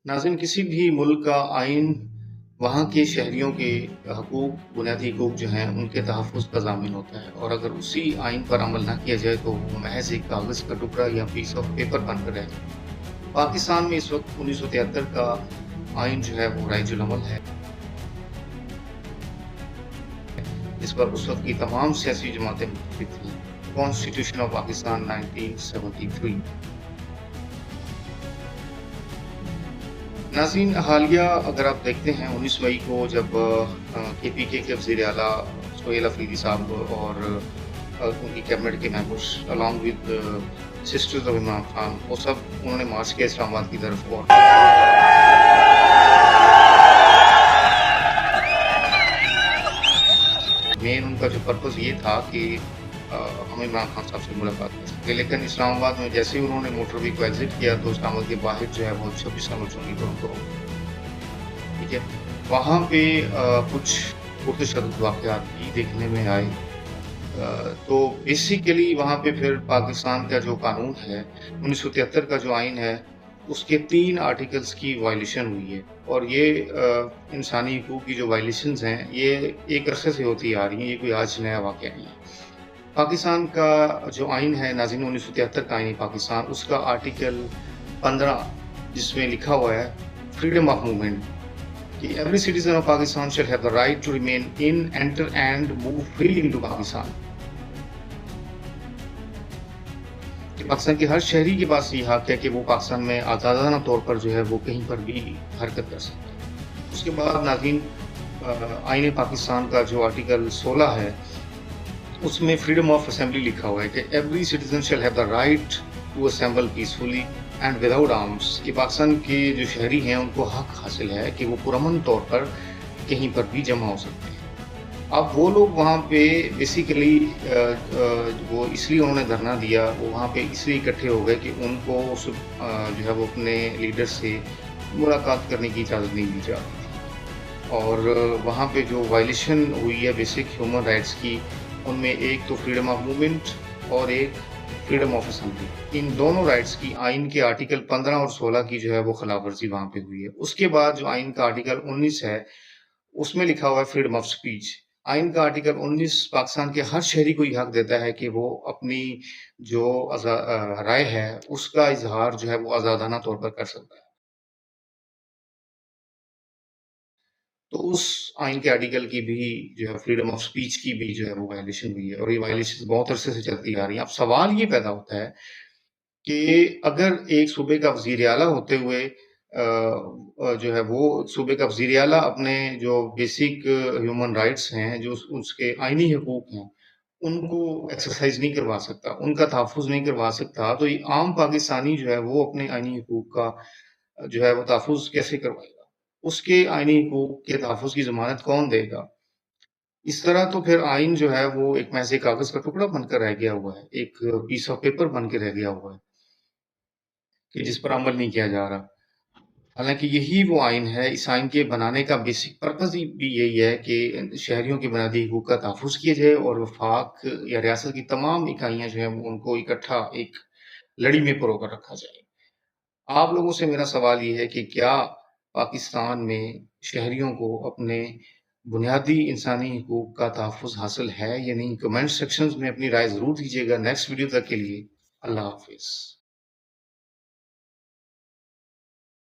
नाज़रीन, किसी भी मुल्क का आइन वहाँ के शहरियों के हकूक़, बुनियादी हकूक़ जो हैं उनके तहफ़्फ़ुज़ का ज़ामिन होता है, और अगर उसी आइन पर अमल ना किया जाए तो वो महज़ एक कागज़ का टुकड़ा या पीस ऑफ पेपर बनकर रह जाता है। पाकिस्तान में इस वक़्त 1973 का आइन जो है वो राइजुल अमल है। इस पर उस वक़्त की तमाम सियासी जमातें मुत्तफ़िक़ थीं। Constitution of Pakistan 1973। नाज़रीन, हालिया अगर आप देखते हैं 19 मई को जब KPK के वज़ीर आला सुहेल अफरीदी साहब और उनकी कैबिनेट के members along with sisters of Imran Khan, वो सब उन्होंने मार्च किया इस्लामाबाद की तरफ। और मेन उनका जो पर्पज़ ये था कि हम इमरान खान साहब से मुलाकात कर सकें, लेकिन इस्लामाबाद में जैसे ही उन्होंने मोटरवे को एग्ज़िट किया तो इस्लामाबाद के बाहर जो है वो 26 नंबर चौकी पर उनको, ठीक है, वहाँ पे कुछ पुरतशद्दुद वाक़यात भी देखने में आए। तो बेसिकली वहाँ पे फिर पाकिस्तान का जो कानून है, 1973 का जो आइन है, उसके 3 आर्टिकल्स की वायलेशन हुई है। और ये इंसानी हकूक़ की जो वायलेशंस हैं, ये एक अरसे से होती आ रही हैं, ये कोई आज नया वाक़या नहीं है। पाकिस्तान का जो आइन है नाज़रीन, 1973 का आइन पाकिस्तान, उसका आर्टिकल 15 जिसमें लिखा हुआ है फ्रीडम ऑफ मूवमेंट, कि every citizen of Pakistan shall have the right to remain in, enter and move freely into Pakistan. कि पाकिस्तान के हर शहरी के पास ये हक है कि वो पाकिस्तान में आज़ादाना तौर पर जो है वो कहीं पर भी हरकत कर सकता है। उसके बाद नाज़रीन, आइन पाकिस्तान का जो आर्टिकल 16 है, उसमें फ्रीडम ऑफ असेंबली लिखा हुआ है कि every citizen shall have the right to assemble peacefully and without arms. कि पाकिस्तान के जो शहरी हैं उनको हक हासिल है कि वो पुरअमन तौर पर कहीं पर भी जमा हो सकते हैं। अब वो लोग वहाँ पे बेसिकली वो इसलिए उन्होंने धरना दिया, वो वहाँ पे इसलिए इकट्ठे हो गए कि उनको जो है वो अपने लीडर से मुलाकात करने की इजाज़त नहीं दी जा रही थी। और वहाँ पे जो वायलेशन हुई है बेसिक ह्यूमन राइट्स की, उनमें एक तो फ्रीडम ऑफ मूवमेंट और एक फ्रीडम ऑफ असेंबली, इन दोनों राइट्स की आइन के आर्टिकल 15 और 16 की जो है वो खिलाफवर्जी वहाँ पे हुई है। उसके बाद जो आइन का आर्टिकल 19 है, उसमें लिखा हुआ है फ्रीडम ऑफ स्पीच। आइन का आर्टिकल 19 पाकिस्तान के हर शहरी को ये हक देता है कि वो अपनी जो राय है उसका इजहार जो है वो आज़ादाना तौर पर कर सकता है। तो उस आइन के आर्टिकल की भी जो है फ्रीडम ऑफ स्पीच की भी जो है वो वायलेशन हुई है, और ये वायलेशन बहुत अरसे से चलती आ रही है। अब सवाल ये पैदा होता है कि अगर एक सूबे का वज़ीर आला होते हुए जो है वो सूबे का वज़ीर आला अपने जो बेसिक ह्यूमन राइट्स हैं, जो उसके आइनी हकूक़ हैं, उनको एक्सरसाइज़ नहीं करवा सकता, उनका तहफ़्फ़ुज़ नहीं करवा सकता, तो ये आम पाकिस्तानी जो है वो अपने आइनी हकूक़ का जो है वो तहफ़्फ़ुज़ कैसे करवाएगा? उसके आइनी हकूक़ के तहफ़्फ़ुज़ की ज़मानत कौन देगा? इस तरह तो फिर आइन जो है वो एक महज़ एक कागज़ का टुकड़ा बनकर रह गया हुआ है, एक पीस ऑफ पेपर बन के रह गया हुआ है कि जिस पर अमल नहीं किया जा रहा। हालाँकि यही वो आइन है, इस आइन के बनाने का बेसिक पर्पज़ ही भी यही है कि शहरियों के बुनियादी हकूक़ का तहफ़्फ़ुज़ किया जाए और वफ़ाक या रियासत की तमाम इकाइयाँ जो हैं उनको इकट्ठा एक लड़ी में पिरोकर रखा जाए। आप लोगों से मेरा सवाल ये है कि क्या पाकिस्तान में शहरियों को अपने बुनियादी इंसानी हकूक़ का तहफ़्फ़ुज़ हासिल है या नहीं? कमेंट सेक्शंस में अपनी राय ज़रूर दीजिएगा। नेक्स्ट वीडियो तक के लिए अल्लाह हाफ़िज़।